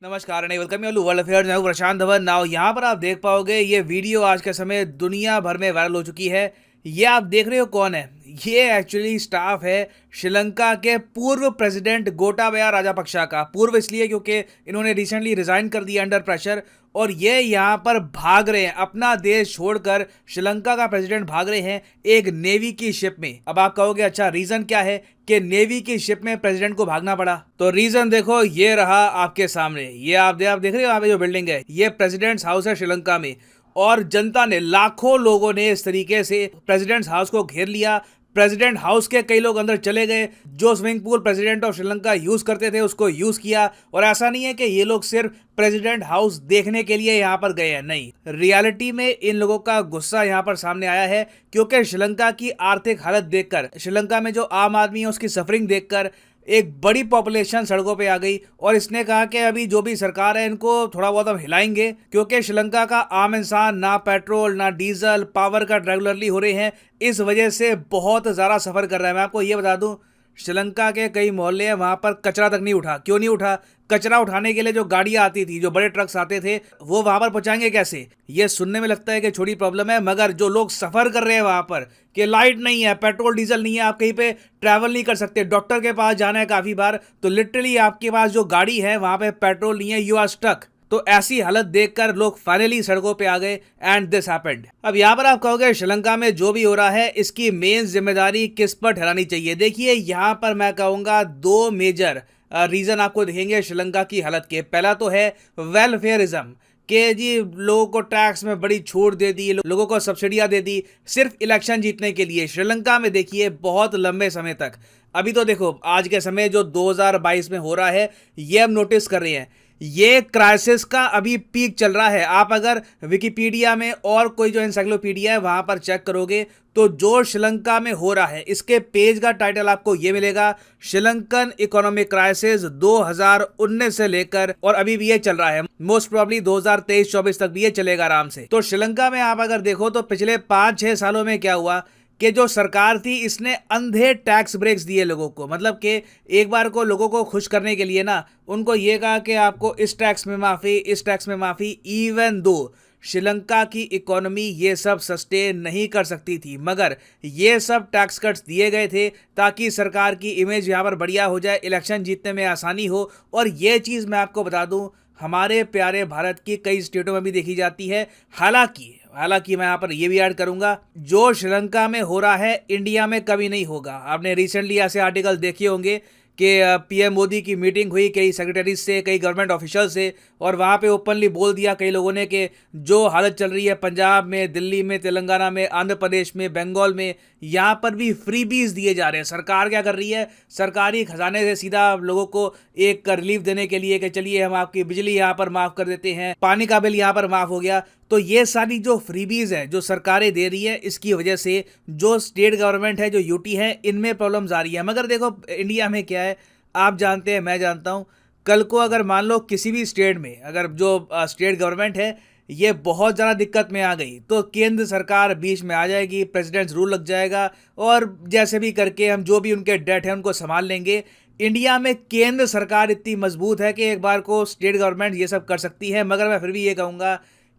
नमस्कार and welcome you world affairs. मैं हूं प्रशांत धवन। नाउ यहाँ पर आप देख पाओगे ये वीडियो आज के समय दुनिया भर में वायरल हो चुकी है। ये आप देख रहे हो कौन है? ये एक्चुअली स्टाफ है श्रीलंका के पूर्व प्रेसिडेंट गोटाबया राजापक्षा का। पूर्व इसलिए क्योंकि इन्होंने रिसेंटली रिजाइन कर दिया अंडर प्रेशर, और ये यहाँ पर भाग रहे हैं अपना देश छोड़कर। श्रीलंका का प्रेसिडेंट भाग रहे हैं एक नेवी की शिप में। अब आप कहोगे अच्छा रीजन क्या है कि नेवी की शिप में प्रेसिडेंट को भागना पड़ा? तो रीजन देखो, ये रहा आपके सामने। ये आप देख रहे हो यहाँ पे जो बिल्डिंग है, ये प्रेसिडेंट्स हाउस है श्रीलंका में। और जनता ने, लाखों लोगों ने इस तरीके से प्रेसिडेंट्स हाउस को घेर लिया। प्रेसिडेंट हाउस के कई लोग अंदर चले गए। जो swimming pool president of Sri Lanka use करते थे उसको यूज किया। और ऐसा नहीं है कि ये लोग सिर्फ प्रेसिडेंट हाउस देखने के लिए यहाँ पर गए हैं, नहीं, रियलिटी में इन लोगों का गुस्सा यहाँ पर सामने आया है। क्योंकि श्रीलंका की आर्थिक हालत देखकर, श्रीलंका में जो आम आदमी है उसकी सफरिंग देखकर एक बड़ी पॉपुलेशन सड़कों पे आ गई। और इसने कहा कि अभी जो भी सरकार है इनको थोड़ा बहुत हम हिलाएंगे, क्योंकि श्रीलंका का आम इंसान ना पेट्रोल ना डीजल पावर कट रेगुलरली हो रहे हैं। इस वजह से बहुत ज़्यादा सफ़र कर रहा है। मैं आपको ये बता दूं, श्रीलंका के कई मोहल्ले हैं वहां पर कचरा तक नहीं उठा। क्यों नहीं उठा? कचरा उठाने के लिए जो गाड़ियां आती थी, जो बड़े ट्रक्स आते थे, वो वहां पर पहुंचाएंगे कैसे? ये सुनने में लगता है कि छोटी प्रॉब्लम है, मगर जो लोग सफर कर रहे हैं वहां पर, कि लाइट नहीं है, पेट्रोल डीजल नहीं है, आप कहीं पे ट्रैवल नहीं कर सकते, डॉक्टर के पास जाना है काफी बार, तो लिटरली आपके पास जो गाड़ी है वहां पे पेट्रोल नहीं है, यू आर स्टक। तो ऐसी हालत देखकर लोग फाइनली सड़कों पे आ गए एंड दिस हैपेंड। अब यहाँ पर आप कहोगे श्रीलंका में जो भी हो रहा है इसकी मेन जिम्मेदारी किस पर ठहरानी चाहिए? देखिए, यहाँ पर मैं कहूँगा दो मेजर रीजन आपको दिखेंगे श्रीलंका की हालत के। पहला तो है वेलफेयरिज्म, कि जी लोगों को टैक्स में बड़ी छूट दे दी, लोगों को सब्सिडियां दे दी सिर्फ इलेक्शन जीतने के लिए। श्रीलंका में देखिए बहुत लंबे समय तक, अभी तो देखो आज के समय जो 2022 में हो रहा है ये हम नोटिस कर रहे हैं, ये क्राइसिस का अभी पीक चल रहा है। आप अगर विकिपीडिया में और कोई जो एनसाइक्लोपीडिया है वहां पर चेक करोगे तो जो श्रीलंका में हो रहा है, इसके पेज का टाइटल आपको ये मिलेगा, श्रीलंकन इकोनॉमिक क्राइसिस 2019 से लेकर और अभी भी ये चल रहा है। मोस्ट प्रोबेबली 2023-24 तक भी ये चलेगा आराम से। तो श्रीलंका में आप अगर देखो तो पिछले 5-6 सालों में क्या हुआ कि जो सरकार थी इसने अंधे टैक्स ब्रेक्स दिए लोगों को। मतलब कि एक बार को लोगों को खुश करने के लिए ना, उनको ये कहा कि आपको इस टैक्स में माफ़ी, इस टैक्स में माफ़ी। इवन दो श्रीलंका की इकोनॉमी ये सब सस्टेन नहीं कर सकती थी, मगर ये सब टैक्स कट्स दिए गए थे ताकि सरकार की इमेज यहाँ पर बढ़िया हो जाए, इलेक्शन जीतने में आसानी हो। और ये चीज़ मैं आपको बता दूँ हमारे प्यारे भारत की कई स्टेटों में भी देखी जाती है। हालांकि मैं यहाँ पर ये भी ऐड करूंगा, जो श्रीलंका में हो रहा है इंडिया में कभी नहीं होगा। आपने रिसेंटली ऐसे आर्टिकल देखे होंगे कि पीएम मोदी की मीटिंग हुई कई सेक्रेटरीज से, कई गवर्नमेंट ऑफिशियल से, और वहाँ पे ओपनली बोल दिया कई लोगों ने कि जो हालत चल रही है पंजाब में, दिल्ली में, तेलंगाना में, आंध्र प्रदेश में, बंगाल में, यहाँ पर भी फ्रीबीज दिए जा रहे हैं। सरकार क्या कर रही है? सरकारी खजाने से सीधा लोगों को एक रिलीफ देने के लिए कि चलिए हम आपकी बिजली यहाँ पर माफ़ कर देते हैं, पानी का बिल यहाँ पर माफ़ हो गया। तो ये सारी जो फ्रीबीज है जो सरकारें दे रही है, इसकी वजह से जो स्टेट गवर्नमेंट है, जो यूटी है, इनमें प्रॉब्लम्स आ रही है। मगर देखो इंडिया में क्या है, आप जानते हैं, मैं जानता हूँ, कल को अगर मान लो किसी भी स्टेट में अगर जो स्टेट गवर्नमेंट है ये बहुत ज़्यादा दिक्कत में आ गई तो केंद्र सरकार बीच में आ जाएगी, प्रेसिडेंट्स रूल लग जाएगा, और जैसे भी करके हम जो भी उनके डेट है उनको संभाल लेंगे। इंडिया में केंद्र सरकार इतनी मजबूत है कि एक बार को स्टेट गवर्नमेंट ये सब कर सकती है। मगर मैं फिर भी ये कहूँगा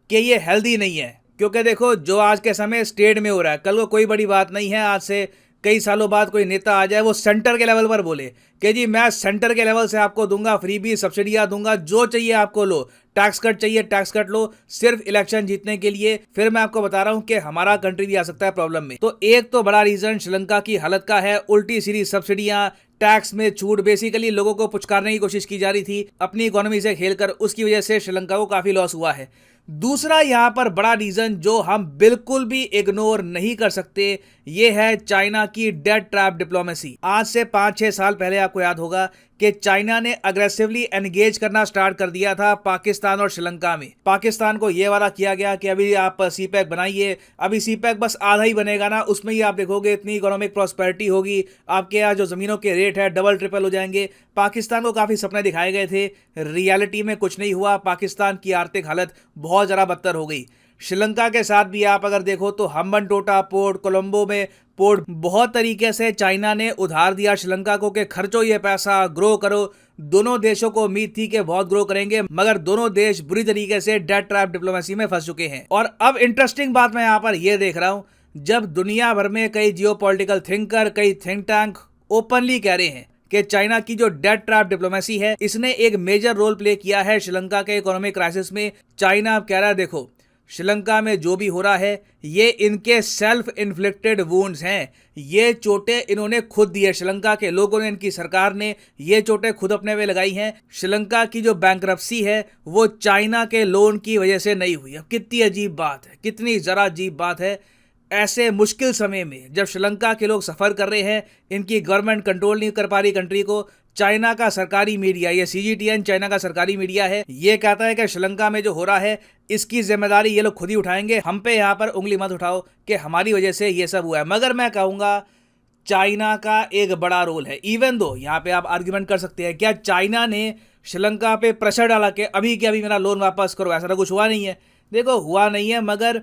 कि ये हेल्दी नहीं है, क्योंकि देखो जो आज के समय स्टेट में हो रहा है, कल को कोई बड़ी बात नहीं है, आज से कई सालों बाद कोई नेता आ जाए वो सेंटर के लेवल पर बोले कि जी मैं सेंटर के लेवल से आपको दूंगा फ्रीबी, सब्सिडियां दूंगा, जो चाहिए आपको लो, टैक्स कट चाहिए टैक्स कट लो, सिर्फ इलेक्शन जीतने के लिए। फिर मैं आपको बता रहा हूं कि हमारा कंट्री भी आ सकता है प्रॉब्लम में। तो एक तो बड़ा रीजन श्रीलंका की हालत का है, उल्टी सीधी सब्सिडियां, टैक्स में छूट, बेसिकली लोगों को पुचकारने की कोशिश की जा रही थी अपनी इकोनॉमी से खेलकर, उसकी वजह से श्रीलंका को काफी लॉस हुआ है। दूसरा यहाँ पर बड़ा रीजन जो हम बिल्कुल भी इग्नोर नहीं कर सकते, ये है चाइना की डेट ट्रैप डिप्लोमेसी। आज से 5-6 साल पहले आपको याद होगा कि चाइना ने अग्रेसिवली एंगेज करना स्टार्ट कर दिया था पाकिस्तान और श्रीलंका में। पाकिस्तान को यह वादा किया गया कि अभी आप सीपैक बनाइए, अभी सीपैक बस आधा ही बनेगा ना, उसमें ही आप देखोगे इतनी इकोनॉमिक प्रॉस्पेरिटी होगी, आपके यहाँ जो जमीनों के रेट है डबल ट्रिपल हो जाएंगे। पाकिस्तान को काफी सपने दिखाए गए थे, रियलिटी में कुछ नहीं हुआ। पाकिस्तान की आर्थिक हालत बहुत ज़्यादा बदतर हो गई। श्रीलंका के साथ भी आप अगर देखो तो हम्बनटोटा पोर्ट, कोलंबो में पोर्ट बहुत तरीके से चाइना ने उधार दिया श्रीलंका को कि खर्चो ये पैसा, ग्रो करो। दोनों देशों को उम्मीद थी कि बहुत ग्रो करेंगे, मगर दोनों देश बुरी तरीके से डेट ट्रैप डिप्लोमेसी में फंस चुके हैं। और अब इंटरेस्टिंग बात मैं यहाँ पर यह देख रहा हूं, जब दुनिया भर में कई जियोपॉलिटिकल थिंकर, कई थिंक टैंक ओपनली कह रहे हैं कि चाइना की जो डेट ट्रैप डिप्लोमेसी है, इसने एक मेजर रोल प्ले किया है श्रीलंका के इकोनॉमिक क्राइसिस में। चाइना अब कह रहा है देखो, श्रीलंका में जो भी हो रहा है ये इनके सेल्फ इन्फ्लिक्टेड वुंड्स हैं, ये चोटें इन्होंने खुद दी है। श्रीलंका के लोगों ने, इनकी सरकार ने ये चोटें खुद अपने पे लगाई हैं। श्रीलंका की जो बैंकरप्सी है वो चाइना के लोन की वजह से नहीं हुई। अब कितनी अजीब बात है, कितनी जरा अजीब बात है। ऐसे मुश्किल समय में जब श्रीलंका के लोग सफ़र कर रहे हैं, इनकी गवर्नमेंट कंट्रोल नहीं कर पा रही कंट्री को, चाइना का सरकारी मीडिया, ये CGTN चाइना का सरकारी मीडिया है, ये कहता है कि श्रीलंका में जो हो रहा है इसकी जिम्मेदारी ये लोग खुद ही उठाएंगे, हम पे यहाँ पर उंगली मत उठाओ कि हमारी वजह से ये सब हुआ है। मगर मैं कहूँगा चाइना का एक बड़ा रोल है। इवन दो यहाँ पे आप आर्ग्यूमेंट कर सकते हैं क्या चाइना ने श्रीलंका पे प्रेशर डाला कि अभी के अभी मेरा लोन वापस करो, ऐसा तो कुछ हुआ नहीं है। देखो हुआ नहीं है, मगर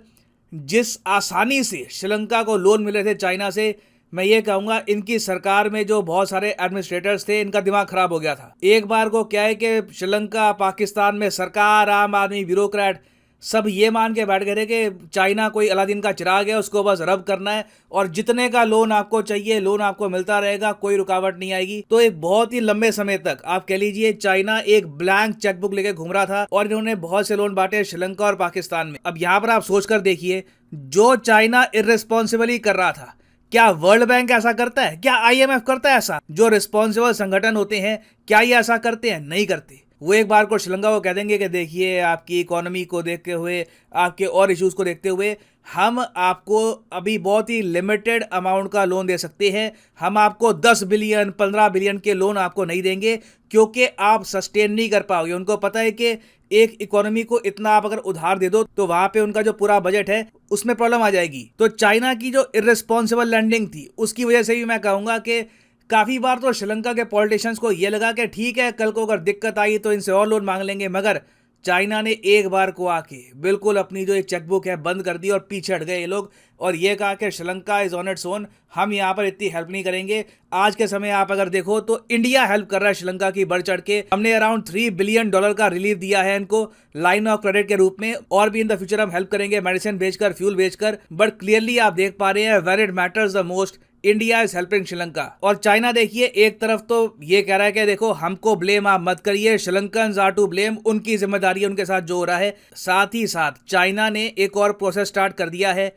जिस आसानी से श्रीलंका को लोन मिले थे चाइना से, मैं ये कहूँगा इनकी सरकार में जो बहुत सारे एडमिनिस्ट्रेटर्स थे इनका दिमाग खराब हो गया था। एक बार को क्या है कि श्रीलंका, पाकिस्तान में सरकार, आम आदमी, ब्यूरोक्रेट सब ये मान के बैठ गए थे कि चाइना कोई अलादीन का चिराग है, उसको बस रब करना है और जितने का लोन आपको चाहिए लोन आपको मिलता रहेगा, कोई रुकावट नहीं आएगी। तो एक बहुत ही लंबे समय तक आप कह लीजिए चाइना एक ब्लैंक चेकबुक लेके घूम रहा था और इन्होंने बहुत से लोन बांटे श्रीलंका और पाकिस्तान में। अब यहाँ पर आप सोच कर देखिए, जो चाइना इर्रेस्पॉन्सिबली कर रहा था, क्या वर्ल्ड बैंक ऐसा करता है? क्या IMF करता है ऐसा? जो रिस्पॉन्सिबल संगठन होते हैं क्या ये ऐसा करते हैं? नहीं करते। वो एक बार को श्रीलंका को कह देंगे कि देखिए आपकी इकोनॉमी को देखते हुए, आपके और इश्यूज को देखते हुए हम आपको अभी बहुत ही लिमिटेड अमाउंट का लोन दे सकते हैं, हम आपको 10 बिलियन 15 बिलियन के लोन आपको नहीं देंगे क्योंकि आप सस्टेन नहीं कर पाओगे। उनको पता है कि एक इकोनॉमी को इतना आप अगर उधार दे दो तो वहां पे उनका जो पूरा बजट है उसमें प्रॉब्लम आ जाएगी। तो चाइना की जो इर्रेस्पॉन्सिबल लैंडिंग थी उसकी वजह से भी मैं कहूंगा कि काफी बार तो श्रीलंका के पॉलिटिशियंस को ये लगा कि ठीक है कल को अगर दिक्कत आई तो इनसे और लोन मांग लेंगे, मगर चाइना ने एक बार को आके बिल्कुल अपनी जो ये चेकबुक है बंद कर दी और पीछे हट गए ये लोग और ये कहा कि Sri Lanka is on its own, हम यहाँ पर इतनी हेल्प नहीं करेंगे। आज के समय आप अगर देखो तो इंडिया हेल्प कर रहा है श्रीलंका की बढ़ चढ़ के। हमने अराउंड $3 बिलियन का रिलीफ दिया है इनको लाइन ऑफ क्रेडिट के रूप में, और भी इन द फ्यूचर हम हेल्प करेंगे मेडिसिन बेचकर, फ्यूल बेचकर। बट क्लियरली आप देख पा रहे हैं where it matters the most, India is helping Sri Lanka. और चाइना देखिए एक तरफ तो ये कह रहा है कि देखो हमको ब्लेम आप मत करिए, श्रीलंकन्स आर टू ब्लेम, उनकी जिम्मेदारी है उनके साथ जो हो रहा है। साथ ही साथ चाइना ने एक और प्रोसेस स्टार्ट कर दिया है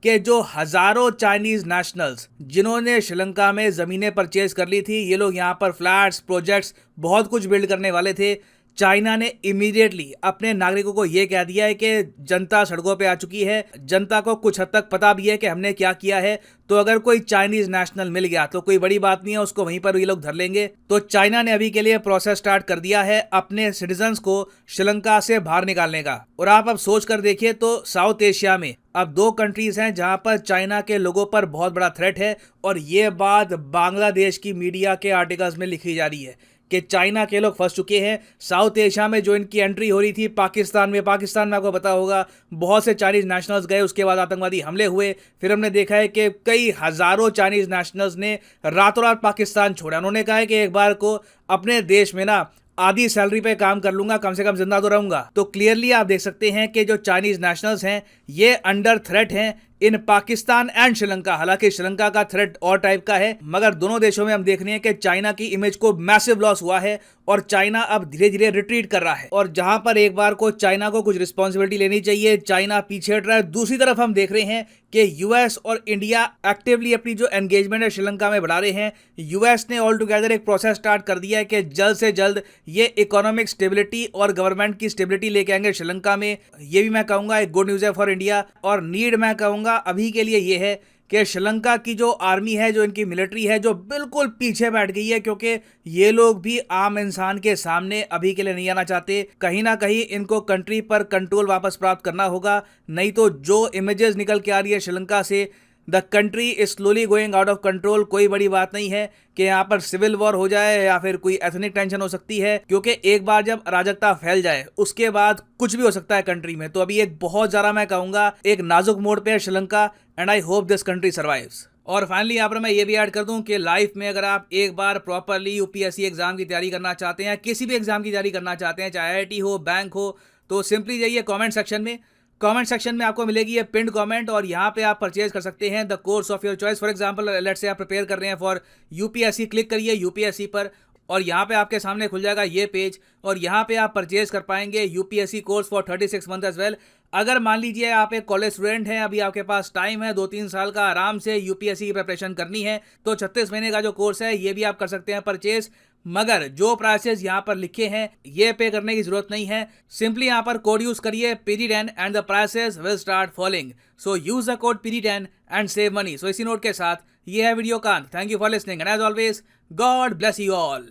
कि जो हजारों चाइनीज नेशनल्स जिन्होंने श्रीलंका में जमीनें परचेज कर ली थी, ये लोग यहाँ पर फ्लैट्स, प्रोजेक्ट्स, बहुत कुछ बिल्ड करने वाले थे, चाइना ने इमीडिएटली अपने नागरिकों को यह कह दिया है कि जनता सड़कों पे आ चुकी है, जनता को कुछ हद तक पता भी है कि हमने क्या किया है, तो अगर कोई चाइनीज नेशनल मिल गया तो कोई बड़ी बात नहीं है, उसको वहीं पर ये लोग धर लेंगे। तो चाइना ने अभी के लिए प्रोसेस स्टार्ट कर दिया है अपने सिटीजन्स को श्रीलंका से बाहर निकालने का। और आप अब सोच कर देखिए तो साउथ एशिया में अब 2 कंट्रीज हैं जहां पर चाइना के लोगों पर बहुत बड़ा थ्रेट है, और ये बात बांग्लादेश की मीडिया के आर्टिकल्स में लिखी जा रही है कि चाइना के लोग फंस चुके हैं। साउथ एशिया में जो इनकी एंट्री हो रही थी पाकिस्तान में आपको पता होगा बहुत से चाइनीज नेशनल्स गए, उसके बाद आतंकवादी हमले हुए, फिर हमने देखा है कि कई हजारों चाइनीज नेशनल्स ने रातों रात पाकिस्तान छोड़ा। उन्होंने कहा है कि एक बार को अपने देश में ना आधी सैलरी पे काम कर लूंगा, कम से कम जिंदा तो रहूंगा। तो क्लियरली आप देख सकते हैं कि जो चाइनीज नेशनल्स हैं ये अंडर थ्रेट हैं इन पाकिस्तान एंड श्रीलंका। हालांकि श्रीलंका का थ्रेट और टाइप का है, मगर दोनों देशों में हम देख रहे हैं कि चाइना की इमेज को मैसिव लॉस हुआ है और चाइना अब धीरे धीरे रिट्रीट कर रहा है। और जहां पर एक बार को चाइना को कुछ रिस्पॉन्सिबिलिटी लेनी चाहिए, चाइना पीछे हट रहा है। दूसरी तरफ हम देख रहे हैं कि यूएस और इंडिया एक्टिवली अपनी जो एंगेजमेंट है श्रीलंका में बढ़ा रहे हैं। यूएस ने ऑल टुगेदर एक प्रोसेस स्टार्ट कर दिया है कि जल्द से जल्द ये इकोनॉमिक स्टेबिलिटी और गवर्नमेंट की स्टेबिलिटी लेके आएंगे श्रीलंका में। ये भी मैं कहूंगा एक गुड न्यूज है फॉर इंडिया। और नीड मैं कहूंगा अभी के लिए ये है कि श्रीलंका की जो आर्मी है, जो इनकी मिलिट्री है, जो बिल्कुल पीछे बैठ गई है, क्योंकि ये लोग भी आम इंसान के सामने अभी के लिए नहीं आना चाहते। कहीं ना कहीं इनको कंट्री पर कंट्रोल वापस प्राप्त करना होगा, नहीं तो जो इमेजेस निकल के आ रही है श्रीलंका से, the country is slowly going out of control. कोई बड़ी बात नहीं है कि यहाँ पर सिविल वॉर हो जाए या फिर कोई एथनिक टेंशन हो सकती है, क्योंकि एक बार जब अराजकता फैल जाए उसके बाद कुछ भी हो सकता है कंट्री में। तो अभी एक बहुत ज्यादा मैं कहूंगा एक नाजुक मोड़ पे है Sri Lanka, and I hope this country survives. और फाइनली यहाँ पर मैं ये भी ऐड कर दूं कि लाइफ में अगर आप एक बार प्रॉपरली यूपीएससी एग्जाम की तैयारी करना चाहते हैं, किसी भी एग्जाम की तैयारी करना चाहते हैं, चाहे आईआईटी हो, बैंक हो, तो सिंपली जाइए कमेंट सेक्शन में। कमेंट सेक्शन में आपको मिलेगी ये पिंड कमेंट और यहाँ पे आप परचेज कर सकते हैं the course of your choice. For example let's say आप प्रिपेयर कर रहे हैं फॉर यूपीएससी, क्लिक करिए यूपीएससी पर और यहाँ पे आपके सामने खुल जाएगा ये पेज और यहाँ पे आप परचेज कर पाएंगे UPSC course for 36 month as well. अगर मान लीजिए आप एक कॉलेज स्टूडेंट हैं, अभी आपके पास टाइम है 2-3 साल का आराम से यूपीएससी की प्रिपरेशन करनी है, तो 36 महीने का जो कोर्स है ये भी आप कर सकते हैं परचेज। मगर जो प्राइसेस यहाँ पर लिखे हैं ये पे करने की जरूरत नहीं है, सिंपली यहाँ पर कोड यूज करिए PD10 and the prices will start falling. So use the code PD10 and save money. So इसी नोट के साथ ये है वीडियो का अंत। Thank you for listening and as always God bless you all.